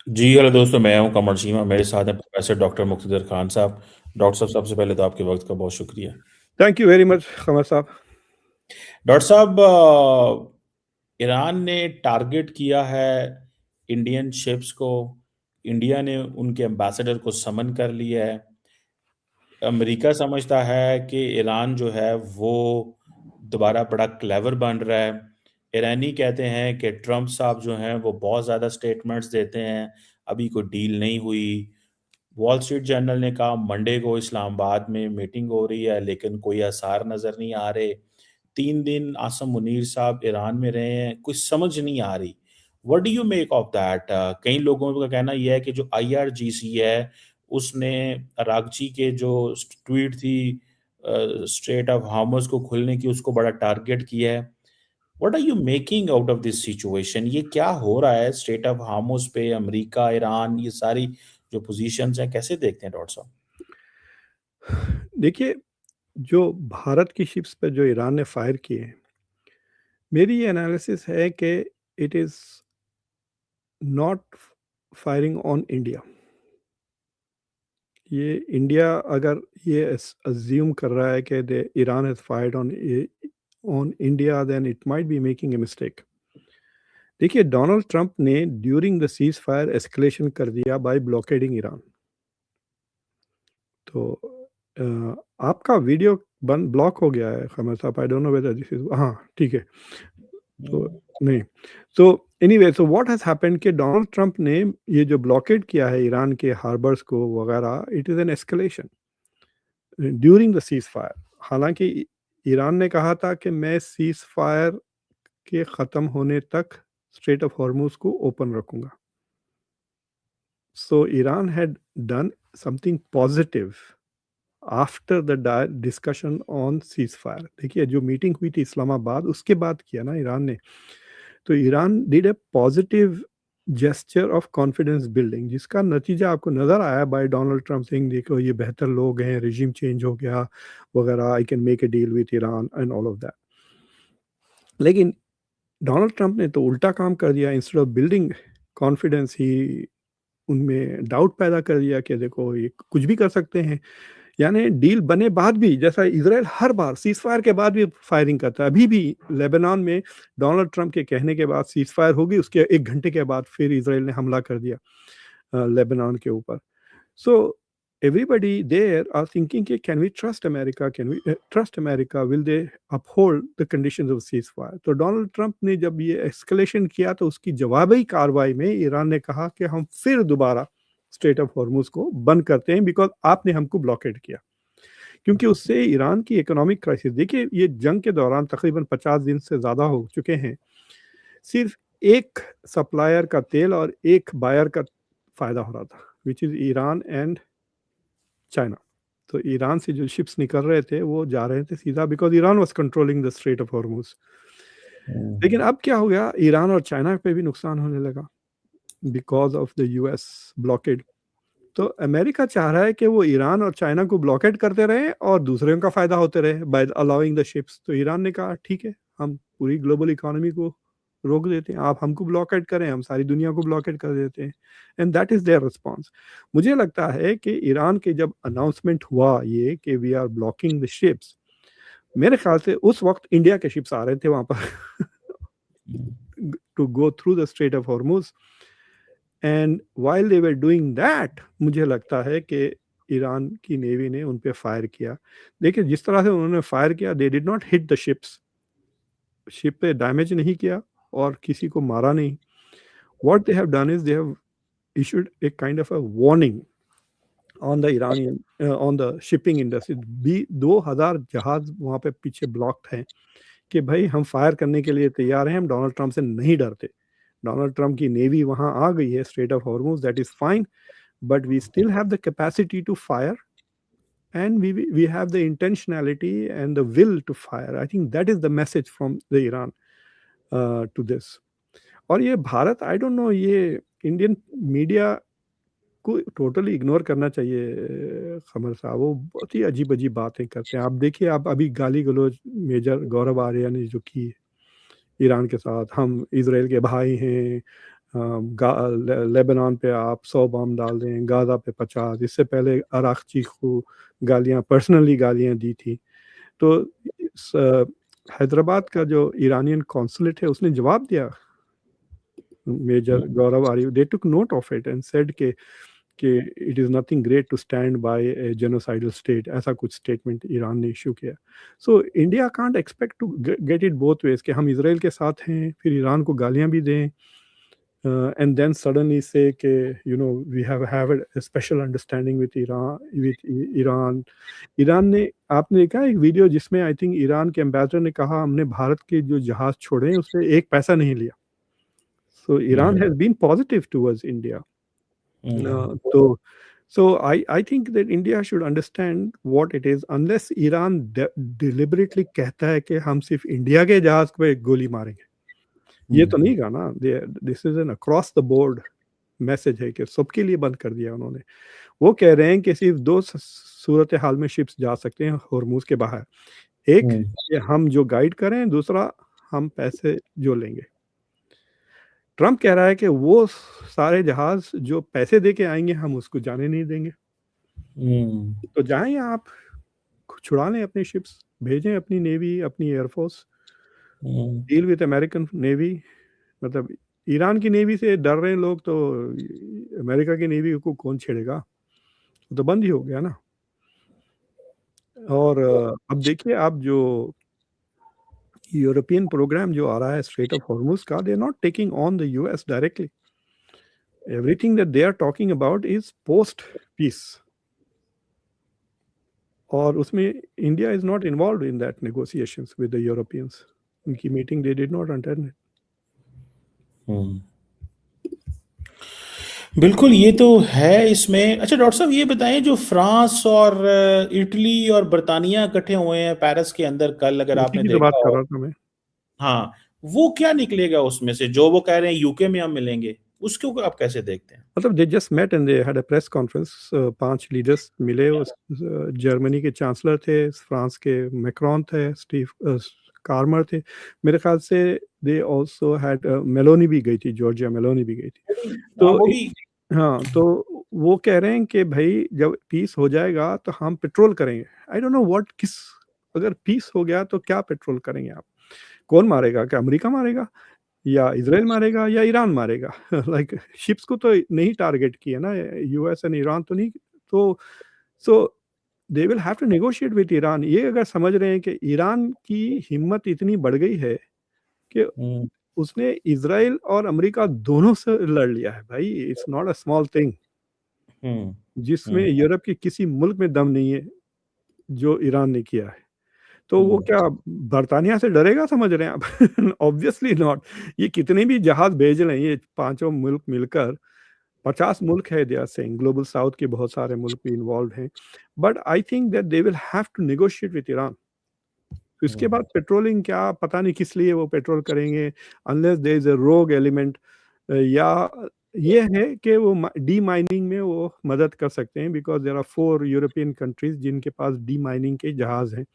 जी hello दोस्तों, मैं हूं कमर चीमा। मेरे साथ हैं प्रोफेसर डॉक्टर मुक्तदर खान साहब। डॉक्टर साहब, सबसे पहले तो आपके वक्त का बहुत शुक्रिया। थैंक यू वेरी मच कमर साहब। डॉक्टर साहब, ईरान ने टारगेट किया है इंडियन शिप्स को। इंडिया ने उनके एम्बेसडर को समन कर लिया है। अमेरिका समझता है कि ईरान जो है वो दोबारा बड़ा क्लेवर बन रहा है। ईरानी कहते हैं कि ट्रम्प साहब जो हैं वो बहुत ज़्यादा स्टेटमेंट्स देते हैं, अभी कोई डील नहीं हुई। वॉल स्ट्रीट जर्नल ने कहा मंडे को इस्लामाबाद में मीटिंग हो रही है, लेकिन कोई आसार नज़र नहीं आ रहे। 3 दिन आसम मुनीर साहब ईरान में रहे हैं, कुछ समझ नहीं आ रही। What do you make of that? कई लोगों का कहना यह है कि जो आईआरजीसी है उसने अरागची के जो ट्वीट थी स्ट्रेट ऑफ हार्मस को खुलने की, उसको बड़ा टारगेट किया है। What are you making out of this situation? ये क्या हो रहा है स्ट्रेट ऑफ हार्मस पे? अमेरिका, ईरान, ये सारी जो पोजीशंस हैं, कैसे देखते हैं डॉक्टर साहब? देखिए, जो भारत की शिप्स पर जो ईरान ने फायर किए हैं, मेरी ये एनालिसिस है कि it is not firing on India. ये इंडिया अगर ये अज्यूम कर रहा है कि the Iran has fired on India, then it might be making a mistake. देखिए, डोनाल्ड ट्रंप ने during the cease fire escalation कर दिया बाय ब्लॉकेडिंग ईरान। तो आपका वीडियो बंद ब्लॉक हो गया है खमर साहब। I don't know whether this is, हाँ ठीक है। तो नहीं, तो anyway, so what has happened कि डोनाल्ड ट्रंप ने ये जो ब्लॉकेड किया है ईरान के हार्बर्स को वगैरह, it is an escalation during the cease fire. हालांकि ईरान ने कहा था कि मैं सीज फायर के ख़त्म होने तक स्ट्रेट ऑफ हॉर्मूज को ओपन रखूंगा। So Iran had done something positive after the discussion on ceasefire. देखिए, जो मीटिंग हुई थी इस्लामाबाद, उसके बाद किया ना ईरान ने। तो Iran did a positive gesture of confidence building, जिसका नतीजा आपको नजर आया बाय डोनाल्ड ट्रंप सिंह, देखो ये बेहतर लोग हैं, रिजीम चेंज हो गया वगैरह, I can make a deal with Iran and all of that. लेकिन डोनाल्ड ट्रंप ने तो उल्टा काम कर दिया। इंस्टेड ऑफ बिल्डिंग कॉन्फिडेंस, ही उनमें डाउट पैदा कर दिया कि देखो ये कुछ भी कर सकते हैं। यानी डील बने बाद भी, जैसा इसराइल हर बार सीज फायर के बाद भी फायरिंग करता है, अभी भी लेबनान में डोनाल्ड ट्रंप के कहने के बाद सीज फायर होगी, उसके 1 घंटे के बाद फिर इसराइल ने हमला कर दिया लेबनान के ऊपर। सो everybody there are thinking कि can we trust America, can we trust America, will they uphold the conditions of ceasefire? तो डोनाल्ड ट्रंप ने जब ये एस्केलेशन किया, तो उसकी जवाबी कार्रवाई में ईरान ने कहा कि हम फिर दोबारा स्ट्रेट ऑफ हॉर्मुज को बंद करते हैं, बिकॉज आपने हमको ब्लॉकेड किया। क्योंकि उससे ईरान की इकोनॉमिक क्राइसिस, देखिए ये जंग के दौरान तकरीबन 50 दिन से ज़्यादा हो चुके हैं, सिर्फ एक सप्लायर का तेल और एक बायर का फ़ायदा हो रहा था, which is Iran and China. तो ईरान से जो शिप्स निकल रहे थे वो जा रहे थे सीधा, because Iran was controlling the strait of Hormuz. लेकिन अब क्या हो गया, ईरान और चाइना पे भी नुकसान होने लगा because of the US blockade. तो अमेरिका चाह रहा है कि वो ईरान और चाइना को ब्लॉकेट करते रहे और दूसरे का फायदा होते रहे बाय अलाउइंग द शिप्स। तो ईरान ने कहा ठीक है, हम पूरी ग्लोबल इकोनॉमी को रोक देते हैं, आप हमको ब्लॉकेट करें, हम सारी दुनिया को ब्लॉकेट कर देते हैं। And that is there response. मुझे लगता है कि ईरान के जब अनाउंसमेंट हुआ ये कि we are blocking the ships, मेरे ख्याल से उस वक्त इंडिया के शिप्स आ रहे थे वहां पर to go through the strait of Hormuz. And while they were doing that, मुझे लगता है कि ईरान की नेवी ने उन पे फायर किया। देखिए, जिस तरह से उन्होंने फायर किया, दे did not hit the ships, ship पे डैमेज नहीं किया और किसी को मारा नहीं। What they have done is they have issued a kind of a warning on the Iranian on the shipping industry। भी 2000 जहाज वहां पे पीछे ब्लॉक्ड हैं कि भाई हम फायर करने के लिए तैयार हैं, हम डोनाल्ड ट्रंप से नहीं डरते। डोनाल्ड ट्रंप की नेवी वहां आ गई है strait of Hormuz, that is fine, but we still have the capacity to fire, and we have the intentionality and the will to fire. I think that is the message from the Iran to this। और ये Bharat, I don't know, ये Indian media को totally ignore करना चाहिए खमर साहब। वो बहुत ही अजीब अजीब बातें करते हैं। आप देखिए, आप अभी गाली गलौज मेजर गौरव आर्या ने जो की ईरान के साथ, हम इसराइल के भाई हैं, लेबनान पे आप 100 बम डाल दें, गाजा पे 50, इससे पहले अराक़ची को पर्सनली गालियाँ दी थी। तो हैदराबाद का जो ईरानियन कॉन्सुलेट है उसने जवाब दिया, major Gaurav Arya, they took note of it and said के it is nothing great to stand by a genocidal state, ऐसा कुछ स्टेटमेंट ईरान ने इशू किया। So India can't expect to get it both ways, कि हम इसराइल के साथ हैं फिर ईरान को गालियां भी दें, and then suddenly say कि we have a special understanding with Iran. Iran ने, आपने देखा एक वीडियो जिसमें आई थिंक ईरान के एम्बेसडर ने कहा हमने भारत के जो जहाज छोड़े हैं उससे एक पैसा नहीं लिया. So Iran has been positive towards India. So I think that India should understand what it is. Unless Iran deliberately कहता है कि हम सिर्फ इंडिया के जहाज पे गोली मारेंगे, ये तो नहीं कहा ना. This is an across the board message है कि सबके लिए बंद कर दिया उन्होंने. वो कह रहे हैं कि सिर्फ दो सूरत हाल में शिप्स जा सकते हैं हॉर्मूज के बाहर. एक कि हम जो गाइड करें, दूसरा हम पैसे जो लेंगे. ट्रंप कह रहा है कि वो सारे जहाज जो पैसे दे के आएंगे हम उसको जाने नहीं देंगे. तो जाएं आप, छुड़ा लें अपने शिप्स, भेजें अपनी नेवी, अपनी air force, deal with American navy. मतलब ईरान की नेवी से डर रहे हैं लोग, तो अमेरिका की नेवी को कौन छेड़ेगा? तो बंद ही हो गया ना. और अब देखिए आप जो यूरोपियन प्रोग्राम जो आ रहा है स्ट्रेट ऑफ हॉर्मुज का, they are not taking on the US directly. Everything that they are talking about is post peace, और उसमें India is not involve in that negotiations with the Europeans. उनकी meeting they did not attend. बिल्कुल, ये तो है इसमें. अच्छा doctor साहब, ये बताएं, जो फ्रांस और इटली और बर्तानिया इकट्ठे हुए हैं पेरिस के अंदर कल, अगर आपने उसी की तो बात देखा कर हो, रहा था मैं. हाँ, वो क्या निकलेगा उसमें से? जो वो कह रहे हैं यूके में हम मिलेंगे, उसको आप कैसे देखते हैं? मतलब they just met and they had a press conference. 5 leaders मिले. जर्मनी के चांसलर थे, फ्रांस के मैक्रोन थे, स्टीव कार्मर थे. मेरे ख्याल से दे आल्सो हैड मेलोनी भी गई थी, जॉर्जिया मेलोनी भी गई थी. तो वो भी. हाँ, तो वो कह रहे हैं कि भाई जब पीस हो जाएगा तो हम पेट्रोल करेंगे. आई डोंट नो व्हाट, किस, अगर पीस हो गया तो क्या पेट्रोल करेंगे आप? कौन मारेगा? क्या अमेरिका मारेगा, या इजराइल मारेगा, या ईरान मारेगा? लाइक शिप्स को तो नहीं टारगेट किया ना, यूएस एंड ईरान तो नहीं. तो so they will have to negotiate with Iran. ये अगर समझ रहे हैं कि ईरान की हिम्मत इतनी बढ़ गई है कि उसने इजराइल और अमेरिका दोनों से लड़ लिया है. भाई it's not a small thing, जिसमें यूरोप के किसी मुल्क में दम नहीं है जो ईरान ने किया है. तो वो क्या बर्तानिया से डरेगा, समझ रहे हैं आप? Obviously not. ये कितने भी जहाज भेज रहे हैं, ये पांचों मुल्क मिलकर, 50 मुल्क है, they are saying global south के बहुत सारे मुल्क भी इन्वॉल्व हैं. But I think that they will have to negotiate with Iran. इसके बाद पेट्रोलिंग क्या, पता नहीं किस लिए वो पेट्रोल करेंगे, अनलेस देयर इज अ रोग एलिमेंट. या ये है कि वो डी माइनिंग में वो मदद कर सकते हैं, because there are 4 European countries जिनके पास डी माइनिंग के जहाज हैं.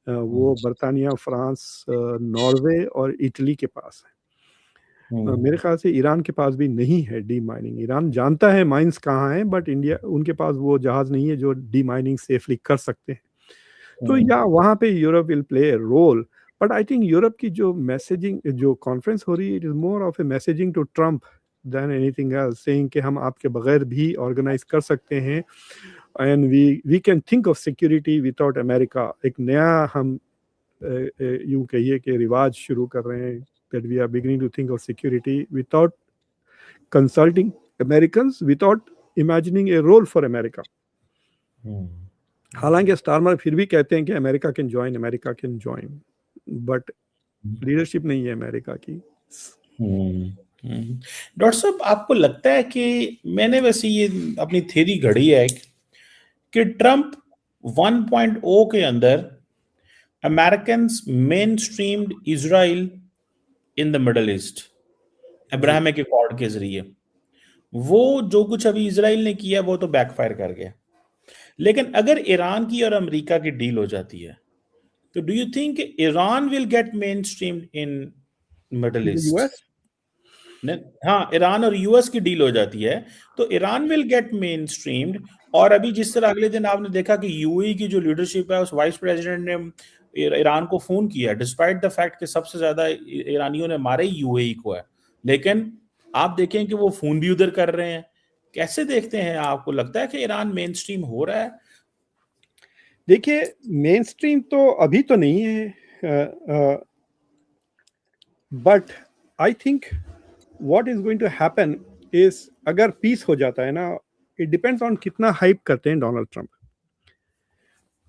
वो बर्तानिया, फ्रांस, नॉर्वे और इटली के पास है. मेरे ख्याल से ईरान के पास भी नहीं है डी माइनिंग. ईरान जानता है माइंस कहाँ हैं, बट इंडिया, उनके पास वो जहाज नहीं है जो डी माइनिंग सेफली कर सकते हैं. तो या वहाँ पे Europe will play a role. But I think Europe की जो मैसेजिंग, जो कॉन्फ्रेंस हो रही है, it is more of a messaging to Trump than anything else, saying कि हम आपके बगैर भी ऑर्गेनाइज कर सकते हैं, and we can think of security without America. एक नया हम यूं कहिए कि रिवाज शुरू कर रहे हैं, that we are beginning to think of security without consulting Americans, without imagining a role for America. हालांकि स्टारमर फिर भी कहते हैं कि America can join, but leadership नहीं है अमेरिका की. डॉक्टर साहब, आपको लगता है कि, मैंने वैसे ये अपनी थ्योरी घड़ी है कि ट्रंप 1.0 के अंदर Americans main streamed Israel in the middle east Abrahamic accord के जरिए. वो जो कुछ अभी इजराइल ने किया वो तो बैकफायर कर गया. लेकिन अगर ईरान की और अमेरिका की डील हो जाती है, तो do you think Iran will get main streamed in middle east? हाँ, ईरान और यूएस की डील हो जाती है तो Iran will get main streamed. और अभी जिस तरह अगले दिन आपने देखा कि यूएई की जो लीडरशिप है, उस वाइस प्रेसिडेंट ने ईरान को फोन किया, डिस्पाइट द फैक्ट कि सबसे ज्यादा ईरानियों ने मारे यूएई को है, लेकिन आप देखें कि वो फोन भी उधर कर रहे हैं। कैसे देखते हैं, आपको लगता है कि ईरान मेन स्ट्रीम हो रहा है? देखिए, मेन स्ट्रीम तो अभी तो नहीं है, but I think what is going to happen is, अगर पीस हो जाता है ना, इट डिपेंड्स ऑन कितना हाइप करते हैं डोनाल्ड ट्रंप।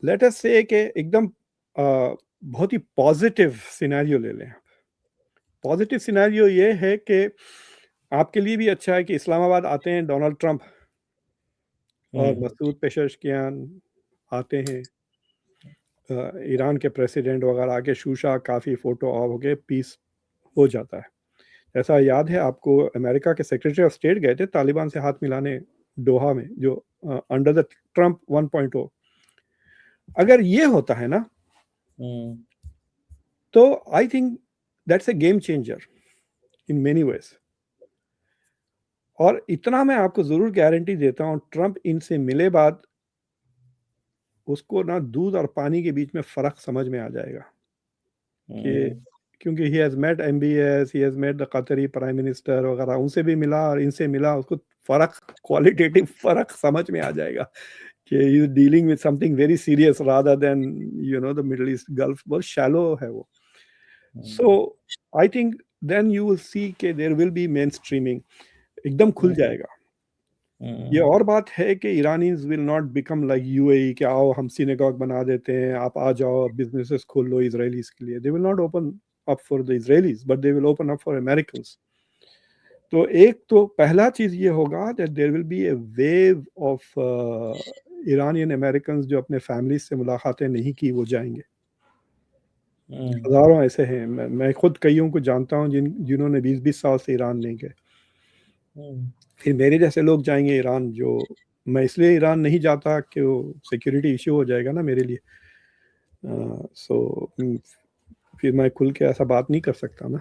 लेट अस से कि एकदम बहुत ही पॉजिटिव सिनेरियो ले लें। पॉजिटिव सिनेरियो ये है कि आपके लिए भी अच्छा है कि इस्लामाबाद आते हैं डोनाल्ड ट्रंप और मसूद पेशेशकियान आते हैं, ईरान के प्रेसिडेंट वगैरह आके शूशा काफ़ी फ़ोटो ऑफ हो गए, पीस हो जाता है। ऐसा याद है आपको, अमेरिका के सेक्रेटरी ऑफ स्टेट गए थे तालिबान से हाथ मिलाने दोहा में, जो अंडर द ट्रंप 1.0। अगर ये होता है ना, तो I think that's a game changer in many ways. और इतना मैं आपको जरूर गारंटी देता हूँ, ट्रंप इनसे मिले बाद उसको ना दूध और पानी के बीच में फर्क समझ में आ जाएगा कि, क्योंकि he has met MBS, he has met the Qatari prime minister वगैरह, उनसे भी मिला और इनसे मिला, उसको फर्क, क्वालिटेटिव फर्क समझ में आ जाएगा कि he is dealing with something very serious rather than the middle east gulf. बहुत शैलो है वो। So I think then you will see के there will be mainstreaming, एकदम खुल जाएगा। ये और बात है कि Iranis will not become like UAE कि आओ हम सिनेगॉग बना देते हैं, आप आ जाओ बिजनेसेस खोल लो इजरायलीज के लिए। They will not open up for the Israelis, but they will open up for Americans. तो एक तो पहला चीज ये होगा that there will be a wave of Iranian Americans जो अपने फैमिली से मुलाकातें नहीं की वो जाएंगे। हजारों ऐसे हैं, मैं खुद कईयों को जानता हूँ जिन्होंने 20-20 साल से ईरान नहीं गए। फिर मेरे जैसे लोग जाएंगे ईरान, जो मैं इसलिए ईरान नहीं जाता कि वो सिक्योरिटी इश्यू हो जाएगा ना मेरे लिए। सो फिर मैं खुल के ऐसा बात नहीं कर सकता ना।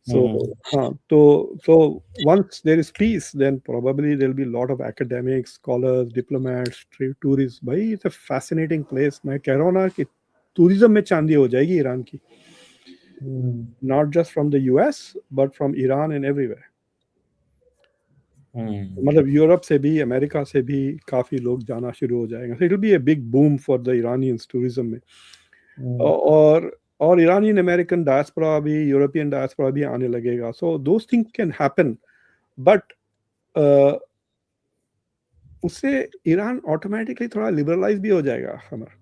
सो हाँ, तो once there is peace, then probably there'll be a lot of academics, scholars, diplomats, tourists। भाई it's a fascinating place। मैं कह रहा हूँ ना कि टूरिज्म में चांदी हो जाएगी ईरान की, not just from the US but from Iran and everywhere। मतलब यूरोप से भी, अमेरिका से भी काफी लोग जाना शुरू हो जाएंगे। It will be a big boom for the Iranians tourism में। और ईरानियन अमेरिकन डायस्पोरा भी, यूरोपियन डायस्पोरा भी आने लगेगा। So those thing can happen, but उससे ईरान ऑटोमेटिकली थोड़ा लिबरलाइज भी हो जाएगा हमारा,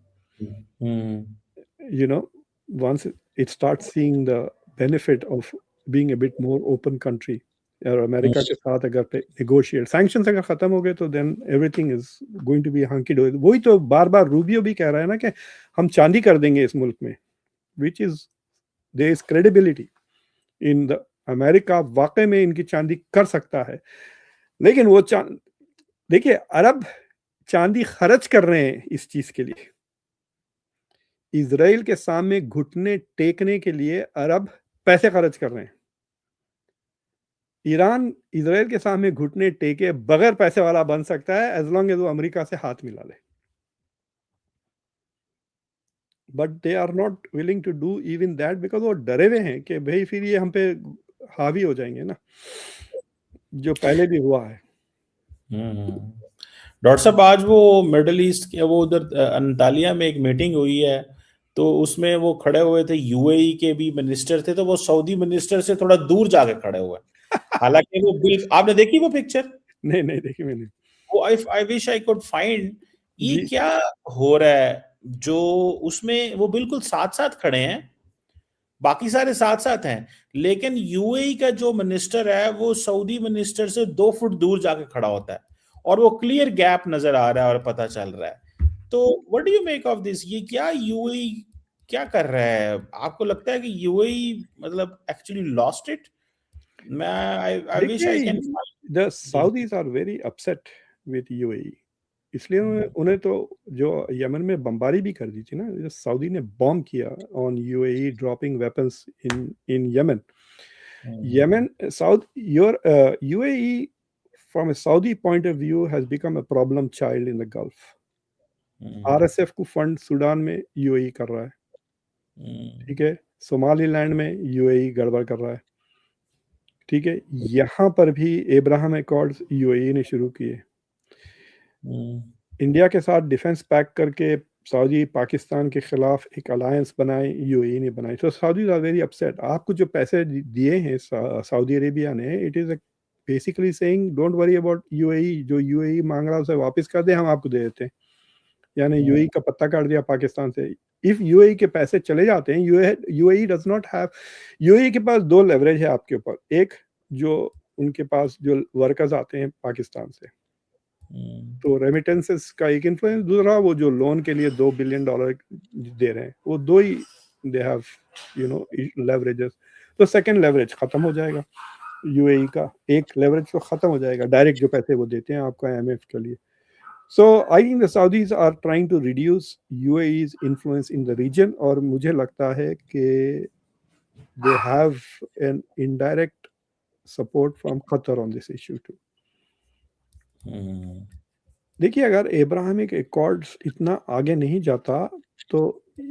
once it starts seeing the benefit of being a bit more open country। और अमेरिका के साथ अगर नेगोशिएट, सैंक्शंस अगर खत्म हो गए तो then everything is going to be hunky dory. वही तो बार बार रूबियो भी कह रहा है ना कि हम चांदी कर देंगे इस मुल्क में, which is, there is credibility in the America. वाकई में इनकी चांदी कर सकता है, लेकिन वो देखिए अरब चांदी खर्च कर रहे हैं इस चीज के लिए। इजराइल के सामने घुटने टेकने के लिए अरब पैसे खर्च कर रहे हैं। ईरान इजराइल के सामने घुटने टेके बगैर पैसे वाला बन सकता है एज लॉन्ग एज वो अमेरिका से हाथ मिला ले, but they are not willing to do even that because वो डरे हुए हैं कि भाई फिर ये हम पे हावी हो जाएंगे ना, जो पहले भी हुआ है। डॉक्टर साहब, आज वो मिडल ईस्ट के, वो उधर अंतालिया में एक मीटिंग हुई है, तो उसमें वो खड़े हुए थे, यूएई के भी मिनिस्टर थे, तो वो सऊदी मिनिस्टर से थोड़ा दूर जाके खड़े हुए। हालांकि वो बिल, आपने देखी वो पिक्चर? नहीं नहीं देखी मैंने। वो आई विश आई कुड फाइंड, ये जी क्या हो रहा है? जो उसमें वो बिल्कुल साथ साथ खड़े हैं, बाकी सारे साथ साथ हैं, लेकिन यूएई का जो मिनिस्टर है वो सऊदी मिनिस्टर से 2 फुट दूर जाके खड़ा होता है, और वो क्लियर गैप नजर आ रहा है और पता चल रहा है। तो what do you make of this? ये क्या यूएई क्या कर रहा है? आपको लगता है कि यूएई मतलब एक्चुअली लॉस्ट इट? मैं आई विश आई देखिए, कैन। द जी। Saudis are very upset with UAE, इसलिए उन्हें तो जो यमन में बमबारी भी कर दी थी ना, जो सऊदी ने बॉम्ब किया on UAE dropping weapons in in Yemen. Yemen, South, your UAE, from a Saudi point of view, has become a problem child in the Gulf. RSF को फंड सूडान में यूएई कर रहा है, ठीक है, Somaliland में UAE गड़बड़ कर रहा है, ठीक है, यहाँ पर भी एब्राहम एकॉर्ड्स यूएई ने शुरू किए, इंडिया के साथ डिफेंस पैक करके सऊदी पाकिस्तान के खिलाफ एक अलायंस बनाए, यूएई ने बनाई। तो सऊदीज आर वेरी अपसेट। आपको जो पैसे दिए हैं सऊदी अरेबिया ने, it is basically saying don't worry about UAE, जो यूएई मांग रहा है उसे वापस कर दे, हम आपको दे देते हैं। यानी यूएई का पत्ता काट दिया पाकिस्तान से। इफ यूएई के पैसे चले जाते हैं, UAE does not have, UAE के पास दो लेवरेज है आपके ऊपर। एक, जो उनके पास जो वर्कर्स आते हैं पाकिस्तान से, तो रेमिटेंसेस का एक इन्फ्लुएंस, दूसरा वो जो लोन के लिए $2 बिलियन दे रहे हैं, वो दो ही दे हैव लेवरेजेस। तो सेकंड लेवरेज खत्म हो जाएगा यूएई का, एक लेवरेज तो खत्म हो जाएगा, डायरेक्ट जो पैसे वो देते हैं आपको IMF के लिए। So I think the Saudis are trying to reduce UAE's influence in the region, और मुझे लगता है कि they have an indirect support from Qatar on this issue too. देखिए, अगर एब्राहमिक एकॉर्ड्स इतना आगे नहीं जाता तो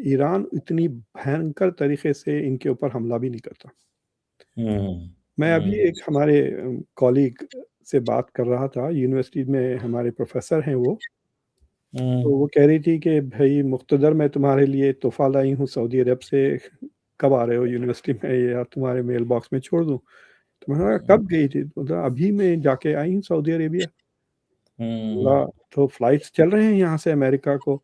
ईरान इतनी भयंकर तरीके से इनके ऊपर हमला भी नहीं करता। मैं अभी एक हमारे कॉलीग से बात कर रहा था, यूनिवर्सिटी में हमारे प्रोफेसर हैं वो, तो वो कह रही थी कि भाई मुख्तदर, मैं तुम्हारे लिए तोहफा लाई हूँ सऊदी अरब से, कब आ रहे हो यूनिवर्सिटी में, या तुम्हारे मेल बॉक्स में छोड़ दूँ? तो मैंने कहा कब गई थी? मतलब अभी मैं जाके आई हूँ सऊदी अरेबिया। तो फ्लाइट्स चल रहे हैं यहाँ से अमेरिका को।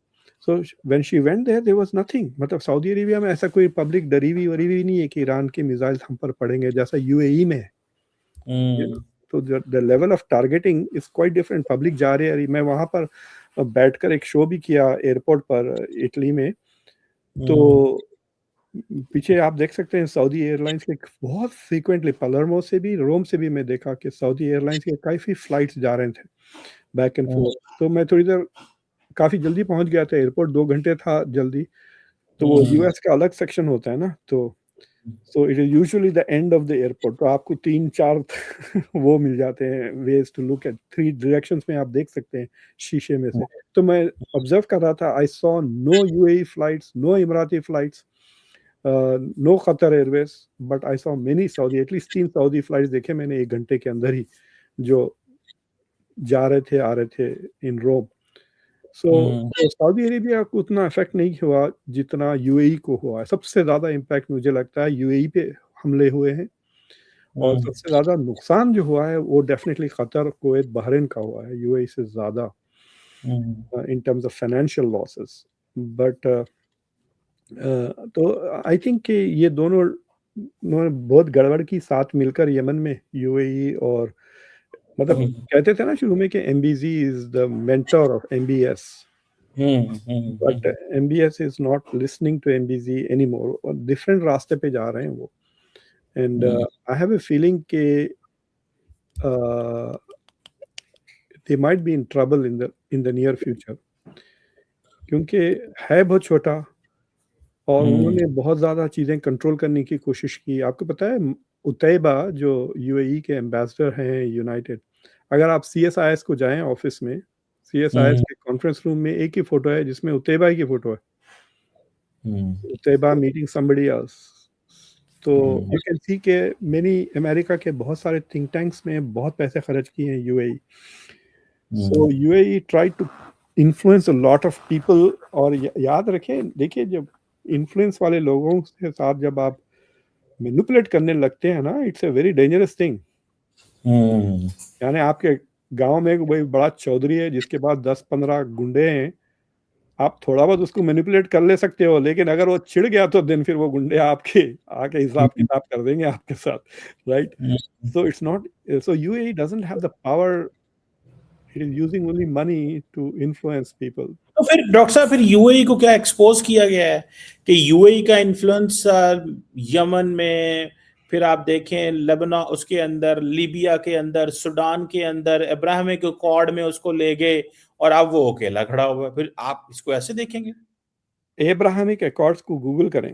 So when she went there was nothing. मतलब सऊदी अरेबिया में ऐसा कोई पब्लिक डरी हुई नहीं है कि ईरान के मिसाइल हम पर पड़ेंगे, जैसा यूएई में है। तो the level of targeting is quite different. Public जा रही है। मैं वहाँ पर बैठकर एक शो भी किया एयरपोर्ट पर इटली में। तो पीछे आप देख सकते हैं सऊदी एयरलाइंस के बहुत फ्रीक्वेंटली, पलर्मो से भी, रोम से भी मैं देखा कि सऊदी एयरलाइंस के काफ़ी फ्लाइट्स जा रहे थे बैक एंड फोर्थ। तो मैं थोड़ी देर, काफ़ी जल्दी पहुंच गया था एयरपोर्ट, 2 घंटे था जल्दी। तो वो यूएस का अलग सेक्शन होता है ना, तो so it is usually the end of the airport. तो आपको 3-4 वो मिल जाते हैं ways to look at, 3 directions में आप देख सकते हैं शीशे में से। तो मैं ऑब्जर्व कर रहा था, I saw no UAE flights, no Emirati flights, no Qatar Airways, but I saw many Saudi, at least 3 Saudi flights देखे मैंने 1 घंटे के अंदर ही, जो जा रहे थे आ रहे थे इन रोम। सो सऊदी अरेबिया को उतना इफेक्ट नहीं हुआ जितना यूएई को हुआ है। सबसे ज़्यादा इम्पैक्ट मुझे लगता है यूएई पे हमले हुए हैं, और सबसे ज़्यादा नुकसान जो हुआ है वो डेफिनेटली कतर, कुवैत, बहरीन का हुआ है, यूएई से ज़्यादा in terms of financial losses. But तो आई थिंक कि ये दोनों बहुत गड़बड़ की साथ मिलकर यमन में यूएई, और मतलब कहते थे ना शुरू में कि MBG is the mentor of MBS, but MBS is not listening to MBG any more, और डिफरेंट रास्ते पे जा रहे हैं वो। And I have a feeling कि they might be in trouble in the near future, क्योंकि है बहुत छोटा और उन्होंने बहुत ज़्यादा चीज़ें कंट्रोल करने की कोशिश की। आपको पता है उतैबा जो यूएई के एम्बेसडर हैं यूनाइटेड, अगर आप सीएसआईएस को जाएं ऑफिस में, सीएसआईएस के कॉन्फ्रेंस रूम में एक ही फोटो है जिसमें उतैबा की फोटो है, उतैबा मीटिंग समबडी एल्स। तो यू कैन सी के मेनी, अमेरिका के बहुत सारे थिंक टैंक्स में बहुत पैसे खर्च किए हैं UAE. So UAE try to influence a lot of people. और याद रखें, देखिए, जब इन्फ्लुएंस वाले लोगों के साथ जब आप मैनिपुलेट करने लगते हैं ना, it's a very dangerous thing. यानी आपके गांव में कोई बड़ा चौधरी है जिसके पास 10-15 गुंडे हैं, आप थोड़ा बहुत उसको मैनिपुलेट कर ले सकते हो, लेकिन अगर वो चिढ़ गया तो दिन फिर वो गुंडे आपके आके हिसाब किताब कर देंगे आपके साथ, right? So it's not, so UAE doesn't have the power, it is using only money to influence people. तो फिर डॉक्टर साहब, फिर यूएई को क्या एक्सपोज किया गया है कि यूएई का इन्फ्लुएंस यमन में, फिर आप देखें लेबनान, उसके अंदर लीबिया के अंदर, सूडान के अंदर अब्राहमिक अकॉर्ड में उसको ले गए, और अब वो अकेला खड़ा हुआ है। फिर आप इसको ऐसे देखेंगे? एब्राहमिक अकॉर्ड्स को गूगल करें,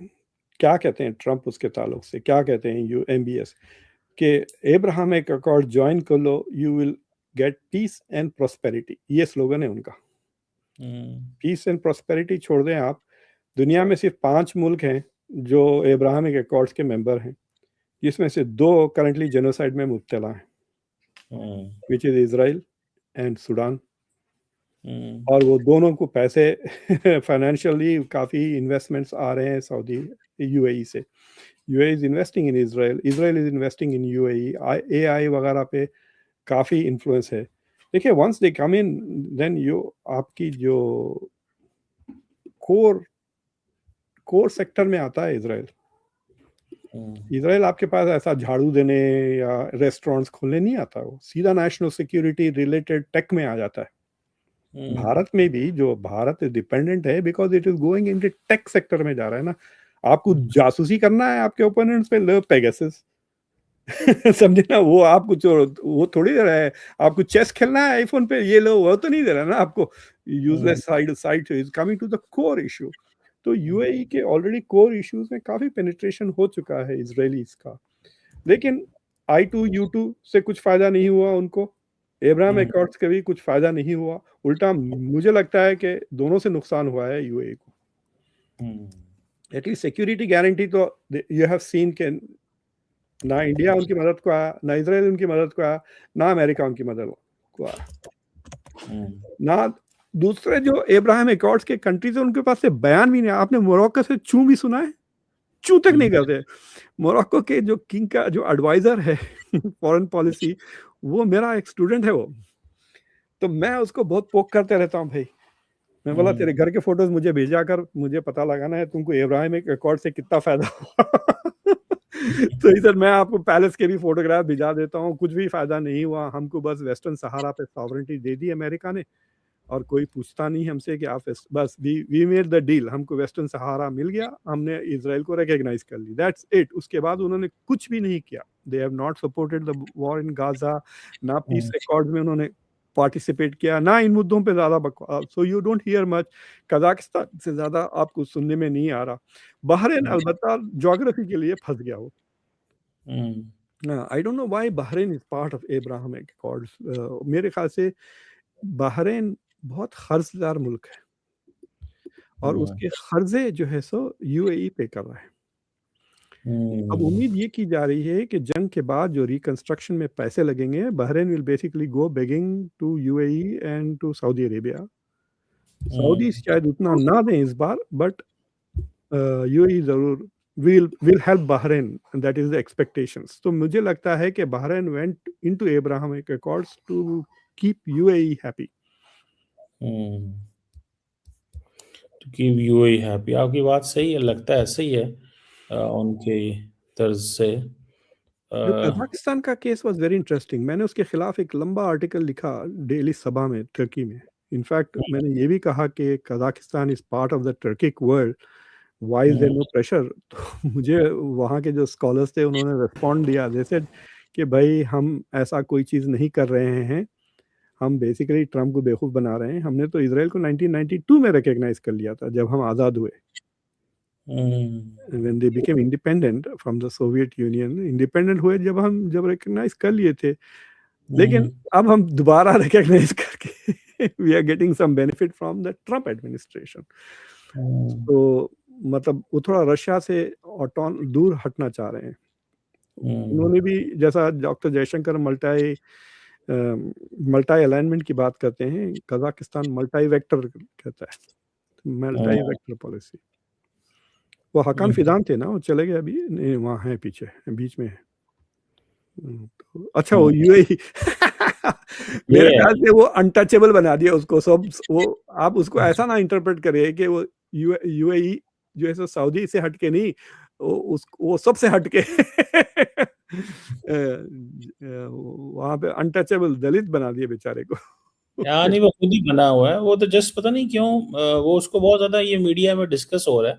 क्या कहते हैं ट्रंप उसके ताल्लुक से, क्या कहते हैं एमबीएस। कि एब्राहमिक अकॉर्ड ज्वाइन कर लो, you will get peace and prosperity, ये स्लोगन है उनका। पीस एंड प्रोस्पेरिटी छोड़ दें आप, दुनिया में सिर्फ 5 मुल्क हैं जो एब्राहमिक अकॉर्ड्स के मेंबर हैं, जिसमें से 2 करंटली जेनोसाइड में मुब्तला हैं, which is Israel and Sudan. और वो दोनों को पैसे फाइनेंशियली काफ़ी इन्वेस्टमेंट्स आ रहे हैं सऊदी यूएई से। UAE is investing in Israel, Israel is investing in UAE. AI वगैरह पे काफ़ी इन्फ्लुएंस है। देखिए, once they come in then you, आपकी जो कोर सेक्टर में आता है इजराइल। इजराइल आपके पास ऐसा झाड़ू देने या रेस्टोरेंट्स खोलने नहीं आता, वो सीधा नेशनल सिक्योरिटी रिलेटेड टेक में आ जाता है। भारत में भी जो भारत डिपेंडेंट है because it is going in tech sector में जा रहा है ना। आपको जासूसी करना है आपके ओपोनेंट्स पे, लो पेगासस। समझे ना, वो आपको वो थोड़ी दे रहा है। आपको चेस खेलना है आईफोन पे, ये लो, वो तो नहीं दे रहा ना आपको। Useless side is coming to the core issue. तो यूएई के ऑलरेडी कोर इश्यूज में काफी पेनिट्रेशन हो चुका है इजरायलीज का। लेकिन I2U2 से कुछ फायदा नहीं हुआ उनको, एब्राहम अकॉर्ड्स का भी कुछ फायदा नहीं हुआ। उल्टा मुझे लगता है कि दोनों से नुकसान हुआ है यूएई को। एटलीस्ट सिक्योरिटी गारंटी तो यू हैव सीन के ना इंडिया उनकी मदद को आया, ना इजराइल उनकी मदद को आया, ना अमेरिका उनकी मदद को आया, ना दूसरे जो एब्राहम अकॉर्ड्स के कंट्रीज है उनके पास से बयान भी नहीं। आपने मोरक्को से चू भी सुना है? चू तक नहीं करते। मोरक्को के जो किंग का जो एडवाइजर है फॉरेन पॉलिसी, वो मेरा एक स्टूडेंट है वो। तो मैं उसको बहुत पोक करते रहता हूँ भाई। मैं बोला तेरे घर के फोटोज मुझे भेजा कर, मुझे पता लगाना है तुमको एब्राहिम अकॉर्ड से कितना फायदा हुआ। तो इधर मैं आपको पैलेस के भी फोटोग्राफ भिजा देता हूँ, कुछ भी फायदा नहीं हुआ हमको। बस वेस्टर्न सहारा पे सॉवरेंटी दे दी अमेरिका ने, और कोई पूछता नहीं हमसे कि आप, बस वी मेड द डील, हमको वेस्टर्न सहारा मिल गया, हमने इजराइल को रिकॉग्नाइज कर ली, दैट्स इट। उसके बाद उन्होंने कुछ भी नहीं किया। They have not supported the war in Gaza, ना पीस अकॉर्ड में उन्होंने पार्टिसिपेट किया, ना इन मुद्दों पे ज्यादा बकवास। So you don't hear much. Kazakhstan से ज्यादा आपको सुनने में नहीं आ रहा। बहरीन अलबत्ता ज्योग्राफी के लिए फंस गया वो। I don't know why Bahrain is part of Abraham accords. मेरे ख्याल से बहरीन बहुत खर्चदार मुल्क है, और उसके खर्चे जो है सो यूएई पे कर रहा है। अब उम्मीद ये की जा रही है कि जंग के बाद जो रिकंस्ट्रक्शन में पैसे लगेंगे, Bahrain will basically go begging to UAE and to Saudi Arabia. Saudi शायद उतना ना दें इस बार, बट यूएई जरूर will help Bahrain, and that is the expectations. तो मुझे लगता है कि Bahrain went into Abrahamic Accords to keep UAE happy. To keep UAE happy, आपकी बात सही है, लगता है सही है उनके तर्ज से। जो कजाकिस्तान का केस वाज वेरी इंटरेस्टिंग। मैंने उसके खिलाफ एक लंबा आर्टिकल लिखा डेली सभा में, टर्की में। इनफैक्ट मैंने ये भी कहा कि Kazakhstan is part of the Turkic world, why is there no pressure. तो मुझे वहाँ के जो स्कॉलर्स थे उन्होंने रिस्पॉन्ड दिया, दे सेड कि भाई हम ऐसा कोई चीज़ नहीं कर रहे हैं, हम बेसिकली ट्रम्प को बेवकूफ़ बना रहे हैं। हमने तो इसराइल को 1992 में रिकॉग्नाइज कर लिया था जब हम आज़ाद हुए। when they became independent from the Soviet Union, independent हुए जब रिकॉग्नाइज कर लिए थे। लेकिन अब हम दोबारा रिकॉग्नाइज करके we are getting some benefit from the Trump administration. तो मतलब वो थोड़ा रशिया से दूर हटना चाह रहे हैं। उन्होंने भी, जैसा डॉक्टर जयशंकर मल्टी अलाइनमेंट की बात करते हैं, कजाकिस्तान मल्टी वेक्टर कहता है, मल्टी वेक्टर पॉलिसी। वो हकान फिजान थे ना, वो चले गए अभी, नहीं वहाँ है पीछे बीच में। तो अच्छा, वो यूएई मेरे ख्याल से वो अनटचेबल बना दिया उसको सब। वो आप उसको ऐसा ना इंटरप्रेट करिए कि वो यूएई जो है सऊदी से हटके नहीं, वो सबसे हटके वहाँ पे अनटचेबल दलित बना दिए बेचारे को। नहीं, वो खुद ही बना हुआ है वो तो। जस्ट पता नहीं क्यों वो उसको बहुत ज्यादा ये मीडिया में डिस्कस हो रहा है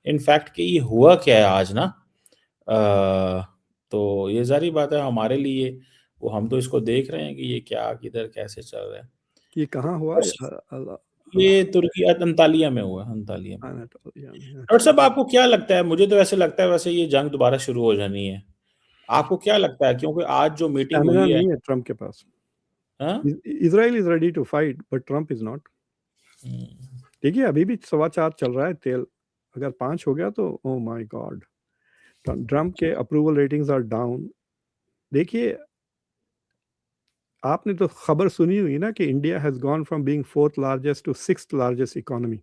इनफैक्ट कि ये हुआ क्या है आज ना। तो ये जारी बात है हमारे लिए, वो हम तो इसको देख रहे हैं कि ये क्या किधर कैसे चल रहा है। ये कहाँ हुआ? ये तुर्की अंतालिया में हुआ, अंतालिया में। डॉक्टर साहब, आपको क्या लगता है? मुझे तो ऐसे लगता है वैसे ये जंग दोबारा शुरू हो जानी है। आपको क्या लगता है, क्योंकि आज जो मीटिंग स्टैमिना हुई है? नहीं है ट्रम्प के पास। हाँ? Israel is ready to fight but Trump is not. Hmm, देखिए अभी भी 4.25 चल रहा है तेल, अगर 5 हो गया तो ओ माय गॉड, ट्रम्प के अप्रूवल रेटिंग्स आर डाउन। देखिए आपने तो खबर सुनी हुई ना कि India has gone from being fourth largest to sixth largest economy.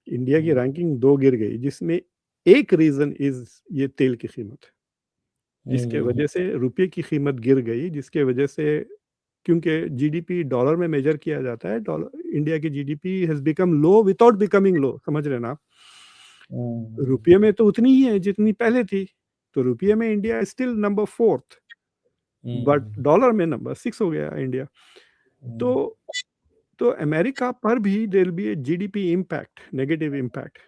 India की हम्म, रैंकिंग 2 गिर गई, जिसमें एक रीजन इज ये तेल की कीमत, जिसके हम्म, वजह से रुपये की कीमत गिर गई, जिसके वजह से, क्योंकि जीडीपी डॉलर में मेजर किया जाता है, डॉलर, इंडिया की GDP has become low without becoming low, समझ रहे ना आप? हम्म, रुपये में तो उतनी ही है जितनी पहले थी, तो रुपये में India still number 4th, but hmm, dollar में नंबर 6 हो गया इंडिया। तो हम्म, तो अमेरिका पर भी there be a GDP impact, negative impact.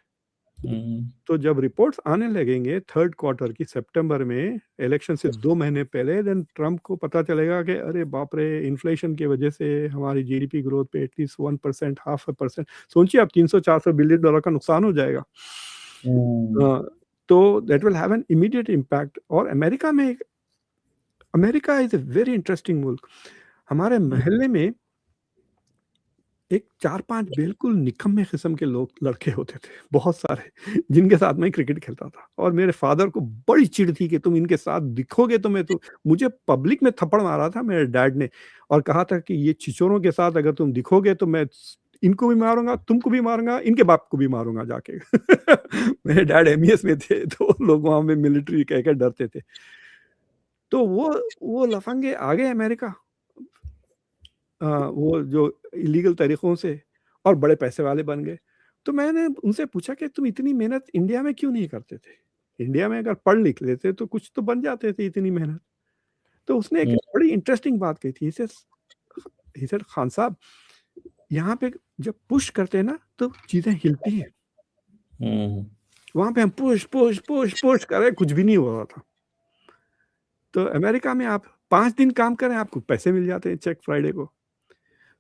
Hmm, तो जब रिपोर्ट्स आने लगेंगे थर्ड क्वार्टर की सितंबर में, इलेक्शन से 2 महीने पहले, देन ट्रम्प को पता चलेगा कि अरे बाप रे, इन्फ्लेशन की वजह से हमारी जीडीपी ग्रोथ पे एटलीस्ट 1%, हाफ 1%, सोचिए आप, $300-400 बिलियन का नुकसान हो जाएगा। हम्म, अ, तो that will have an immediate impact. और America is a very interesting मुल्क। हमारे मोहल्ले में एक 4-5 बिल्कुल निकम्मे किस्म के लोग, लड़के होते थे बहुत सारे, जिनके साथ मैं क्रिकेट खेलता था, और मेरे फादर को बड़ी चिढ़ थी कि तुम इनके साथ दिखोगे तो मैं तो, मुझे पब्लिक में थप्पड़ मारा था मेरे डैड ने, और कहा था कि ये छिछोरों के साथ अगर तुम दिखोगे तो मैं इनको भी मारूंगा, तुमको भी मारूंगा, इनके बाप को भी मारूंगा जाके। मेरे डैड एमईएस में थे, तो लोग वहां पे मिलिट्री कह के डरते थे। तो वो लफंगे आ गए अमेरिका, वो जो इलीगल तरीकों से, और बड़े पैसे वाले बन गए। तो मैंने उनसे पूछा कि तुम इतनी मेहनत इंडिया में क्यों नहीं करते थे? इंडिया में अगर पढ़ लिख लेते तो कुछ तो बन जाते थे, इतनी मेहनत। तो उसने एक बड़ी इंटरेस्टिंग बात कही थी। ही सेड खान साहब, यहाँ पे जब पुश करते हैं ना तो चीजें हिलती हैं, हम्म, वहां पे हम पुश पुश पुश पुश करें, कुछ भी नहीं हो रहा था। तो अमेरिका में आप 5 दिन काम करें, आपको पैसे मिल जाते हैं चेक फ्राइडे को।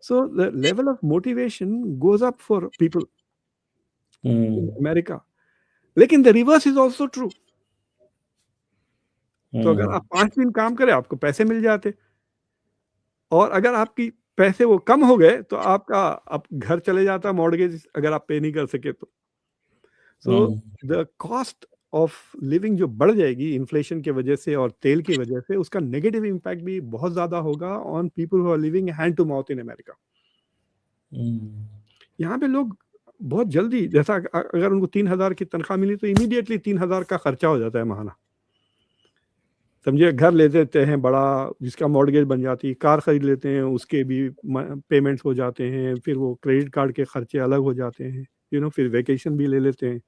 So the level of motivation goes up for people in hmm, America. लेकिन the reverse is also true. तो अगर हम्म, आप 5 दिन काम करें, आपको पैसे मिल जाते, और अगर आपकी पैसे वो कम हो गए तो आपका आप घर चले जाता मॉर्गेज, अगर आप पे नहीं कर सके तो। सो हम्म, द कॉस्ट ऑफ लिविंग जो बढ़ जाएगी इन्फ्लेशन की वजह से और तेल की वजह से, उसका नेगेटिव इम्पैक्ट भी बहुत ज्यादा होगा on people who are living hand to mouth in America. Hmm, यहाँ पे लोग बहुत जल्दी, जैसा अगर उनको 3,000 की तनख्वाह मिली तो इमीडिएटली 3,000 का खर्चा हो जाता है महाना। समझिए घर ले लेते हैं बड़ा, जिसका मॉर्गेज बन जाती है, कार खरीद लेते हैं, उसके भी पेमेंट्स हो जाते हैं, फिर वो क्रेडिट कार्ड के खर्चे अलग हो जाते हैं, फिर वेकेशन भी ले लेते हैं।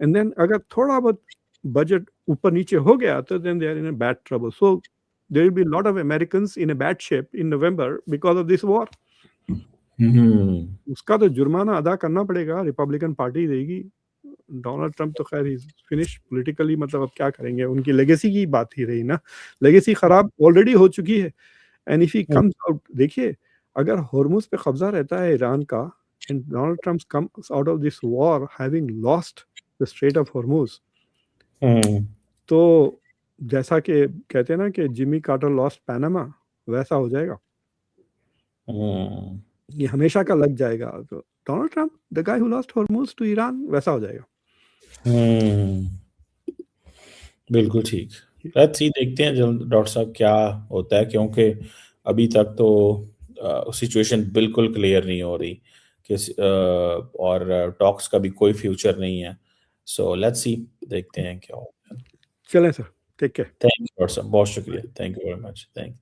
एंड देन अगर थोड़ा बहुत बजट ऊपर नीचे हो गया तो then they are in a bad trouble. So there will be lot of Americans in a bad shape in November because of this war. Hmm, उसका तो जुर्माना अदा करना पड़ेगा, रिपब्लिकन पार्टी देगी। डोनाल्ड ट्रंप तो खैर इज फिनिश पॉलिटिकली, मतलब अब क्या करेंगे, उनकी लेगेसी की बात ही रही ना, लेगेसी खराब ऑलरेडी हो चुकी है। And if he comes out, देखिए अगर हॉर्मुज पे कब्जा रहता है ईरान का, and Donald Trump comes out of this war having lost the strait of Hormuz, hmm, तो जैसा कि कहते हैं ना कि जिमी कार्टर लॉस्ट पैनामा, वैसा हो जाएगा, हम्म, ये हमेशा का लग जाएगा। तो Donald Trump the guy who lost Hormuz to Iran, वैसा हो जाएगा। हम्म, बिल्कुल ठीक। लेट्स सी, देखते हैं जल्द डॉक्टर साहब क्या होता है, क्योंकि अभी तक तो सिचुएशन बिल्कुल क्लियर नहीं हो रही कि और टॉक्स का भी कोई फ्यूचर नहीं है। सो लेट्स सी, देखते हैं क्या होता है। चलें sir, take care. Thank you doctor साहब, बहुत शुक्रिया, thank you very much, thank.